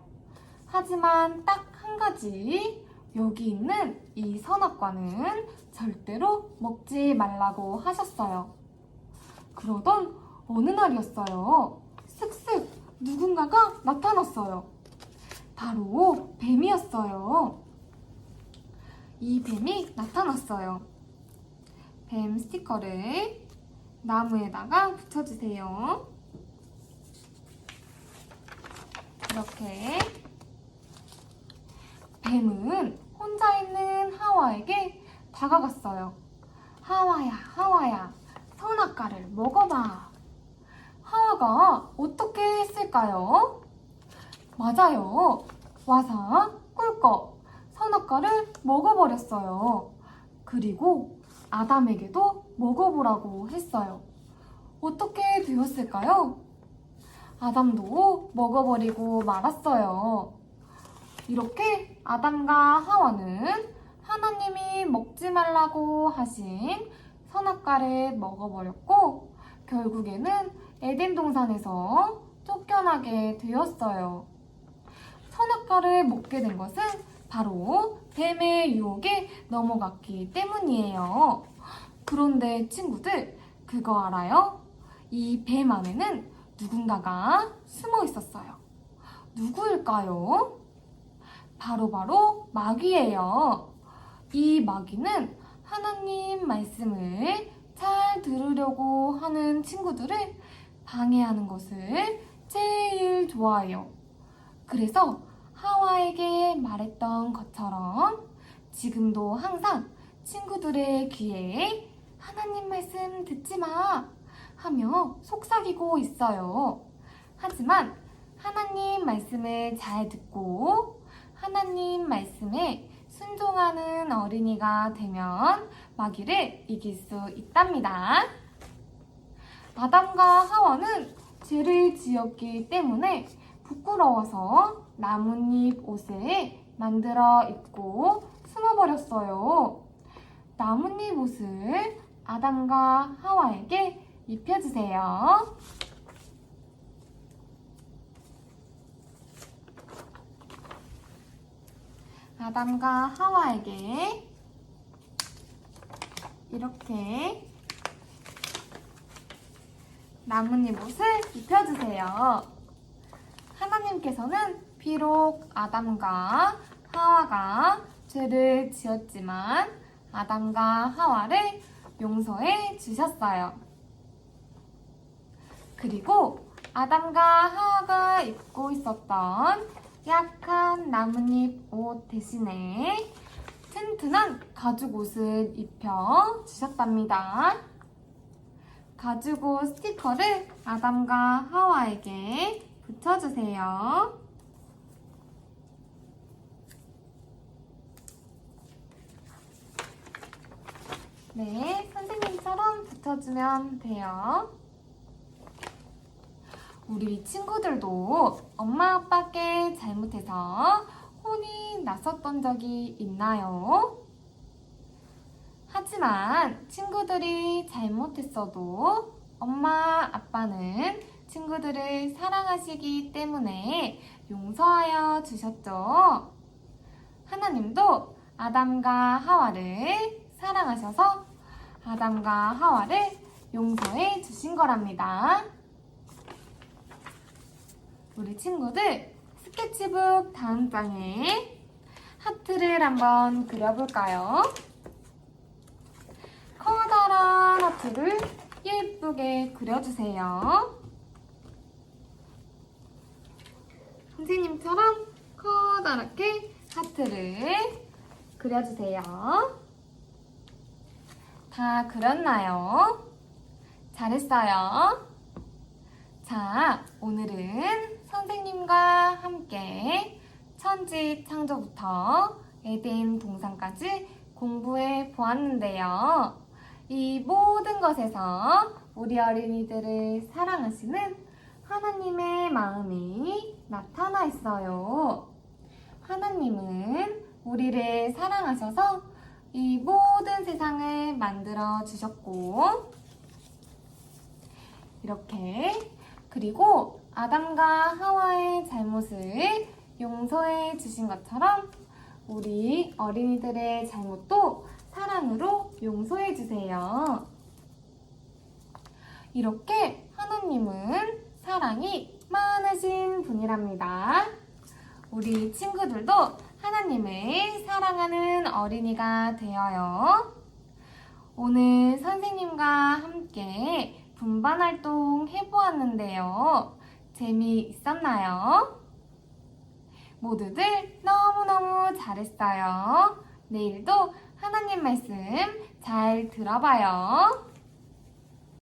하지만 딱 한 가지, 여기 있는 이 선악과는 절대로 먹지 말라고 하셨어요. 그러던 어느 날이었어요. 슥슥 누군가가 나타났어요. 바로 뱀이었어요. 이 뱀이 나타났어요. 뱀 스티커를 나무에다가 붙여주세요. 이렇게. 뱀은 혼자 있는 하와에게 다가갔어요. 하와야, 선악과를 먹어봐. 하와가 어떻게 했을까요? 맞아요. 와사, 꿀꺽, 선악과를 먹어버렸어요. 그리고 아담에게도 먹어보라고 했어요. 어떻게 되었을까요? 아담도 먹어버리고 말았어요. 이렇게 아담과 하와는 하나님이 먹지 말라고 하신 선악과를 먹어버렸고 결국에는 에덴 동산에서 쫓겨나게 되었어요. 선악과를 먹게 된 것은 바로 뱀의 유혹에 넘어갔기 때문이에요. 그런데 친구들, 그거 알아요? 이 뱀 안에는 누군가가 숨어 있었어요. 누구일까요? 바로 마귀예요. 이 마귀는 하나님 말씀을 잘 들으려고 하는 친구들을 방해하는 것을 제일 좋아해요. 그래서 하와에게 말했던 것처럼 지금도 항상 친구들의 귀에 하나님 말씀 듣지 마 하며 속삭이고 있어요. 하지만 하나님 말씀을 잘 듣고 하나님 말씀에 순종하는 어린이가 되면 마귀를 이길 수 있답니다. 아담과 하와는 죄를 지었기 때문에 부끄러워서 나뭇잎 옷을 만들어 입고 숨어버렸어요. 나뭇잎 옷을 아담과 하와에게 입혀주세요. 아담과 하와에게 이렇게 나뭇잎 옷을 입혀주세요. 하나님께서는 비록 아담과 하와가 죄를 지었지만 아담과 하와를 용서해 주셨어요. 그리고 아담과 하와가 입고 있었던 약한 나뭇잎 옷 대신에 튼튼한 가죽 옷을 입혀 주셨답니다. 가죽 옷 스티커를 아담과 하와에게 붙여주세요. 네, 선생님처럼 붙여주면 돼요. 우리 친구들도 엄마 아빠께 잘못해서 혼이 났었던 적이 있나요? 하지만 친구들이 잘못했어도 엄마 아빠는 친구들을 사랑하시기 때문에 용서하여 주셨죠. 하나님도 아담과 하와를 사랑하셔서 아담과 하와를 용서해 주신 거랍니다. 우리 친구들 스케치북 다음 장에 하트를 한번 그려볼까요? 커다란 커다란 하트를 예쁘게 그려주세요. 선생님처럼 커다랗게 하트를 그려주세요. 다 그렸나요? 잘했어요. 자, 오늘은 선생님과 함께 천지 창조부터 에덴 동산까지 공부해 보았는데요. 이 모든 것에서 우리 어린이들을 사랑하시는 하나님의 마음이 나타나 있어요. 하나님은 우리를 사랑하셔서 이 모든 세상을 만들어 주셨고, 이렇게 그리고 아담과 하와의 잘못을 용서해 주신 것처럼 우리 어린이들의 잘못도 사랑으로 용서해 주세요. 이렇게 하나님은 사랑이 많으신 분이랍니다. 우리 친구들도 하나님을 사랑하는 어린이가 되어요. 오늘 선생님과 함께 분반 활동 해보았는데요. 재미있었나요? 모두들 너무너무 잘했어요. 내일도 하나님 말씀 잘 들어봐요.